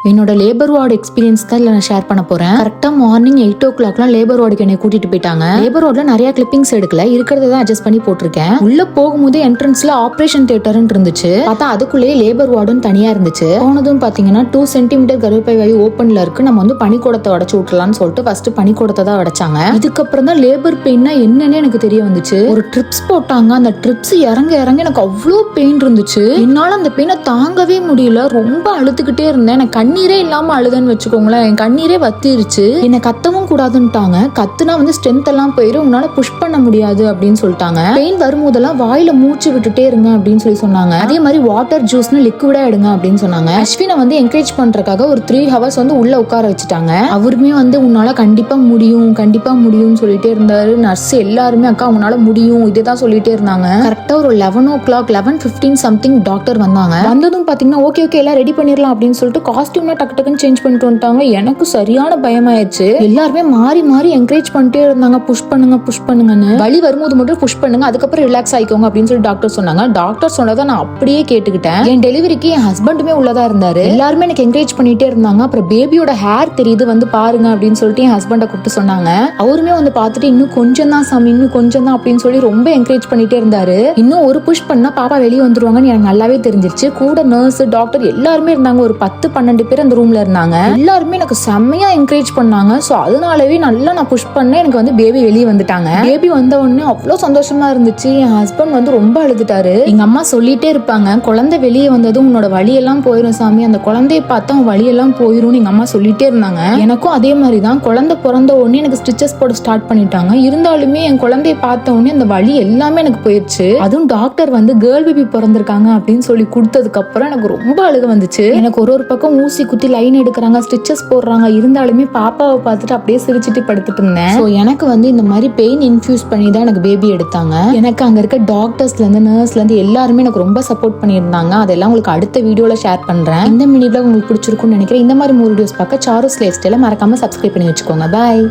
என்னோட labour ward experience தான் நான் ஷேர் பண்ண போறேன். கரெக்டா மார்னிங் 8 o'clock லேபர் வார்டுக்கு என்னை கூட்டிட்டு போயிட்டாங்க. லேபர் வார்டுல நிறைய கிளிப்பிங்ஸ் எடுக்கல, இருக்கிறத அட்ஜஸ்ட் பண்ணி போட்டிருக்கேன். உள்ள போகும்போது என்ட்ரன்ஸ்ல ஆபரேஷன் தியேட்டர்னு இருந்துச்சு. பார்த்தா அதுக்குள்ளேயே லேபர் வார்டுன்னு தனியா இருந்துச்சு. போனதும் பாத்தீங்கன்னா 2 சென்டிமீட்டர் கர்ப்பப்பை வாயு ஓப்பன்ல இருக்கு, நம்ம பனிக்கூடத்தை உடைச்சு விட்டுலாம்னு சொல்லிட்டு ஃபர்ஸ்ட் பனிக்கூடத்தை தான் உடைச்சாங்க. இதுக்கப்புறம் தான் லேபர் பெயின்னா என்னன்னு எனக்கு தெரிய வந்துச்சு. ஒரு ட்ரிப்ஸ் போட்டாங்க. அந்த ட்ரிப்ஸ் இறங்க இறங்க எனக்கு அவ்வளோ பெயின் இருந்துச்சு. என்னால அந்த பெயினை தாங்கவே முடியல. ரொம்ப அழுத்துக்கிட்டே இருந்தேன். எனக்கு கண்ணீரே இல்லாம அழுதுன்னு வச்சுக்கோங்களேன். என் கண்ணீரே வத்திருச்சு. என்ன கத்தவும் கூடாதுன்ட்டாங்க. கத்துனா ஸ்ட்ரென்த் எல்லாம் போயிடும், உன்னால புஷ் பண்ண முடியாது அப்படின்னு சொல்லிட்டாங்க. பெயின் வரும்போதெல்லாம் வாயில மூச்சு விட்டுட்டே இருங்க அப்படின்னு சொன்னாங்க. அதே மாதிரி வாட்டர் ஜூஸ்னு லிக்விடா எடுங்க அப்படின்னு சொன்னாங்க. அஸ்வினை என்கரேஜ் பண்றதுக்காக ஒரு 3 hours உள்ள உட்கார வச்சுட்டாங்க. அவருமே உன்னால கண்டிப்பா முடியும் கண்டிப்பா முடியும்னு சொல்லிட்டே இருந்தாரு. நர்ஸ் எல்லாருமே அக்கா உன்னால முடியும் இதுதான் சொல்லிட்டே இருந்தாங்க. கரெக்டா ஒரு 11 o'clock 11:15 சம்திங் டாக்டர் வந்தாங்க. வந்ததும் பாத்தீங்கன்னா ஓகே எல்லாம் ரெடி பண்ணிடலாம் அப்படின்னு சொல்லிட்டு காஸ்டியூம்னா டக்கு டக்குன்னு சேஞ்ச் பண்ணிட்டு வந்துட்டாங்க. எனக்கு சரியான பயமாயிருச்சு. எல்லாருமே மாறி மாறி என்கரேஜ் பண்ணிட்டே இருந்தாங்க, புஷ் பண்ணுங்கன்னு. வலி வரும்போது மட்டும் புஷ் பண்ணுங்க, அதுக்கப்புறம் ரிலாக்ஸ் ஆயிக்கோங்க அப்படின்னு சொல்லி டாக்டர் சொன்னாங்க. டாக்டர் சொன்னதை நான் அப்படியே கேட்டுக்கிட்டேன். என் டெலிவரிக்கு என் ஹஸ்பண்டுமே உள்ளதா இருந்தாரு. எல்லாருமே எனக்கு என்கரேஜ் பண்ணிட்டே இருந்தாங்க. அப்புறம் பேபியோட ஹேர் தெரியுது பாருங்க அப்படின்னு சொல்லிட்டு என் ஹஸ்பண்டை கூப்பிட்டு சொன்னாங்க. அவருமே பார்த்துட்டு இன்னும் கொஞ்சம் தான் சாமி, இன்னும் கொஞ்சம் தான் அப்படின்னு சொல்லி ரொம்ப என்கரேஜ் பண்ணிட்டே இருந்தாரு. இன்னும் ஒரு புஷ் பண்ணா பாப்பா வெளியே வந்துருவாங்கன்னு எனக்கு நல்லாவே தெரிஞ்சிருச்சு. கூட நர்ஸ் டாக்டர் எல்லாருமே இருந்தாங்க. ஒரு 10-12 பேர் அந்த ரூம்ல இருந்தாங்க. எல்லாருமே எனக்கு செம்மையா என்கரேஜ் பண்ணாங்க. சோ அதனாலவே நல்லா நான் புஷ் பண்ணேன். எனக்கு பேபி வெளியே வந்துட்டாங்க. பேபி வந்த உடனே அவ்வளவு சந்தோஷமா இருந்துச்சு. என் ஹஸ்பண்ட் ரொம்ப அழுதுட்டாரு. எங்க அம்மா சொல்லிட்டே இருப்பாங்க, குழந்தை வெளியே வந்ததும் உன்னோட வலியெல்லாம் போயிரும் சாமி, அந்த குழந்தைய பார்த்தா வலியெல்லாம் போயிரும் எங்க அம்மா சொல்லிட்டே இருந்தாங்க. எனக்கும் அதே மாதிரி தான். குழந்தை பிறந்த உடனே எனக்கு ஸ்டிச்சஸ் போட ஸ்டார்ட் பண்ணிட்டாங்க. இருந்தாலுமே என் குழந்தைய பார்த்த உடனே அந்த வலி எல்லாமே எனக்கு போயிடுச்சு. அதுவும் டாக்டர் கேர்ள் பேபி பிறந்திருக்காங்க அப்படின்னு சொல்லி கொடுத்ததுக்கு அப்புறம் எனக்கு ரொம்ப அழுக வந்துச்சு. எனக்கு ஒரு பக்கம் ஊசி குத்தி லைன் எடுக்கிறாங்க, ஸ்டிச்சஸ் போடுறாங்க. இருந்தாலுமே பாப்பாவை பார்த்துட்டு அப்படியே சிரிச்சுட்டு படுத்துட்டு இருந்தேன். ஸோ எனக்கு இந்த மாதிரி பெயின் இன்ஃபியூஸ் பண்ணி தான் எனக்கு பேபி எடுத்தாங்க. எனக்கு அங்க இருக்க டாக்டர்ஸ்ல இருந்து நர்ஸ்ல இருந்து எல்லாருமே எனக்கு ரொம்ப சப்போர்ட் பண்ணியிருந்தாங்க. அதெல்லாம் உங்களுக்கு அடுத்த வீடியோல ஷேர் பண்றேன். இந்த மினி vlog உங்களுக்கு பிடிச்சிருக்கும்னு நினைக்கிறேன். இந்த மாதிரி வீடியோஸ் பார்க்க சாருஸ் லைஃப் ஸ்டைலை மறக்காம சப்ஸ்கிரைப் பண்ணி வச்சுக்கோங்க. பாய்.